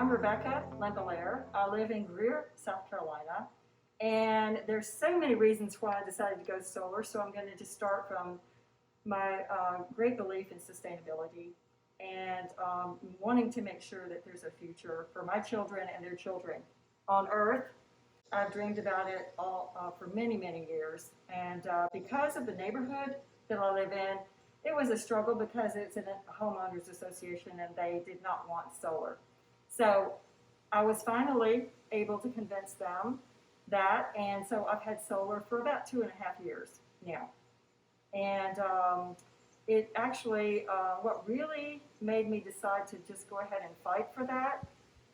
I'm Rebecca Limpalair. I live in Greer, South Carolina, and there's so many reasons why I decided to go solar. So I'm going to just start from my great belief in sustainability and wanting to make sure that there's a future for my children and their children on Earth. I've dreamed about it all for many, many years, and because of the neighborhood that I live in, it was a struggle because it's in a homeowners association and they did not want solar. So I was finally able to convince them that, and so I've had solar for about 2.5 years now. And it actually, what really made me decide to just go ahead and fight for that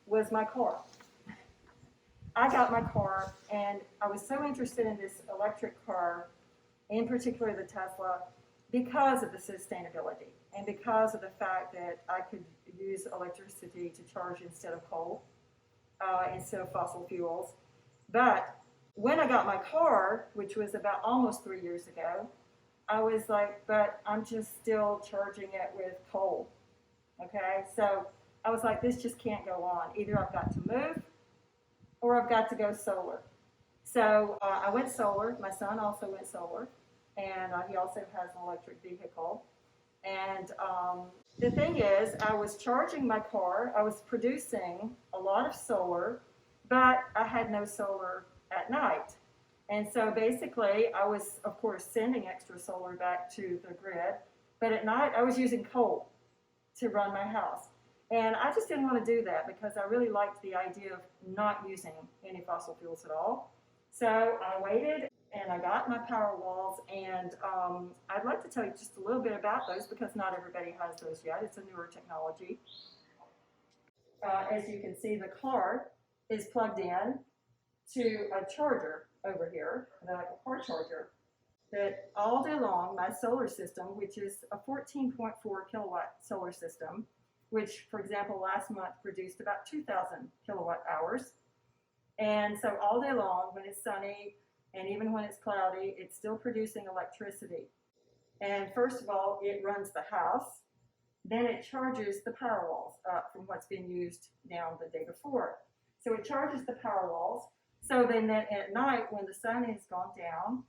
was my car. I got my car, and I was so interested in this electric car, in particular the Tesla, because of the sustainability and because of the fact that I could use electricity to charge instead of coal, instead of fossil fuels. But when I got my car, which was about almost 3 years ago, I was like, but I'm just still charging it with coal. Okay, so I was like, this just can't go on. Either I've got to move or I've got to go solar. So I went solar. My son also went solar, and he also has an electric vehicle. And the thing is, I was charging my car. I was producing a lot of solar, but I had no solar at night. And so basically, I was, of course, sending extra solar back to the grid, but at night I was using coal to run my house. And I just didn't want to do that because I really liked the idea of not using any fossil fuels at all. So I waited and I got my Powerwalls, and I'd like to tell you just a little bit about those because not everybody has those yet. It's a newer technology. As you can see, the car is plugged in to a charger over here, the car charger, that all day long my solar system, which is a 14.4 kilowatt solar system, which, for example, last month produced about 2,000 kilowatt hours. And so all day long, when it's sunny, and even when it's cloudy, it's still producing electricity. And first of all, it runs the house. Then it charges the Powerwalls up from what's been used now the day before. So it charges the Powerwalls. So then at night, when the sun has gone down,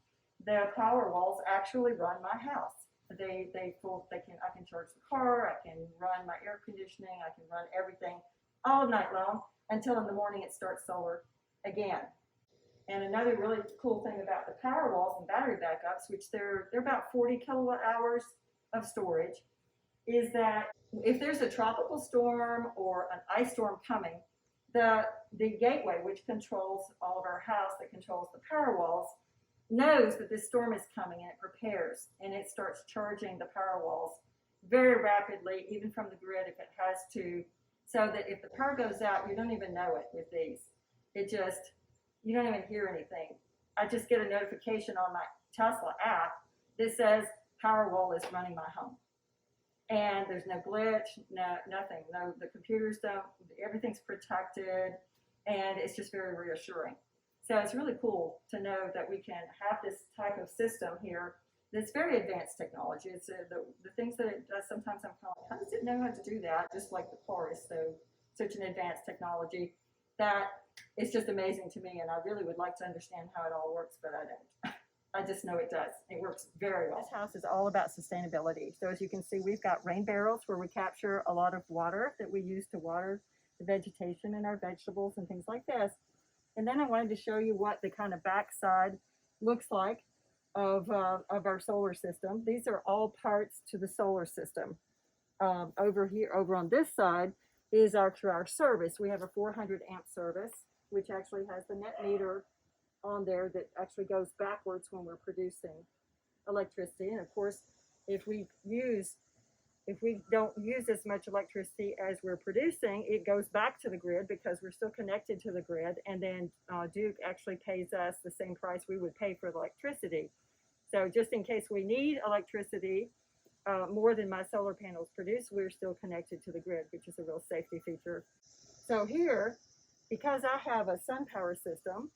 the Powerwalls actually run my house. I can charge the car, I can run my air conditioning, I can run everything all night long until in the morning it starts solar again. And another really cool thing about the Powerwalls and battery backups, which they're about 40 kilowatt hours of storage, is that if there's a tropical storm or an ice storm coming, the gateway, which controls all of our house, that controls the Powerwalls, knows that this storm is coming and it prepares and it starts charging the Powerwalls very rapidly, even from the grid if it has to, so that if the power goes out, you don't even know it with these. You don't even hear anything. I just get a notification on my Tesla app that says Powerwall is running my home. And there's no glitch, nothing. No, the computers don't, everything's protected, and it's just very reassuring. So it's really cool to know that we can have this type of system here that's very advanced technology. It's the things that it does, sometimes I'm kind of like, how does it know how to do that? Just like the car is such an advanced technology that it's just amazing to me, and I really would like to understand how it all works, but I don't. I just know it does. It works very well. This house is all about sustainability. So as you can see, we've got rain barrels where we capture a lot of water that we use to water the vegetation and our vegetables and things like this. And then I wanted to show you what the kind of backside looks like of our solar system. These are all parts to the solar system. Over on this side is our service. We have a 400 amp service, which actually has the net meter on there that actually goes backwards when we're producing electricity. And of course, if we don't use as much electricity as we're producing, it goes back to the grid because we're still connected to the grid. And then Duke actually pays us the same price we would pay for the electricity. So just in case we need electricity more than my solar panels produce, we're still connected to the grid, which is a real safety feature. So here, because I have a SunPower system,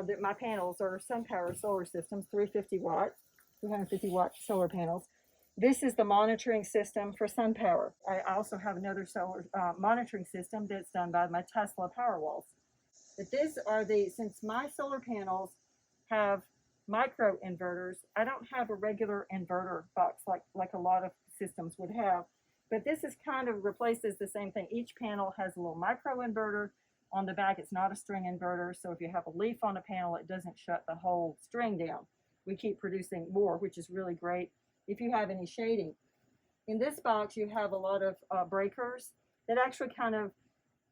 that my panels are SunPower solar systems, 350 watt solar panels. This is the monitoring system for SunPower. I also have another solar monitoring system that's done by my Tesla Powerwalls. But these are since my solar panels have microinverters, I don't have a regular inverter box like a lot of systems would have. But this is kind of replaces the same thing. Each panel has a little microinverter on the back. It's not a string inverter, so if you have a leaf on a panel, it doesn't shut the whole string down. We keep producing more, which is really great if you have any shading. In this box, you have a lot of breakers that actually kind of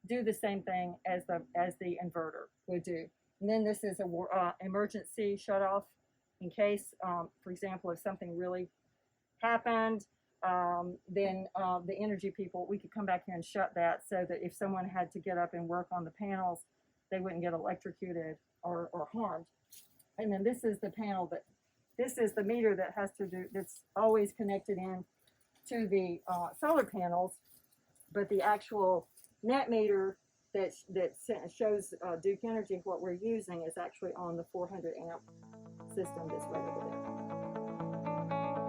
do the same thing as the inverter would do. And then this is a emergency shut off in case, for example, if something really happened, then the energy people, we could come back here and shut that so that if someone had to get up and work on the panels, they wouldn't get electrocuted or harmed. And then this is the panel this is the meter that has to do, that's always connected in to the solar panels, but the actual net meter that shows Duke Energy what we're using is actually on the 400 amp system that's right over there.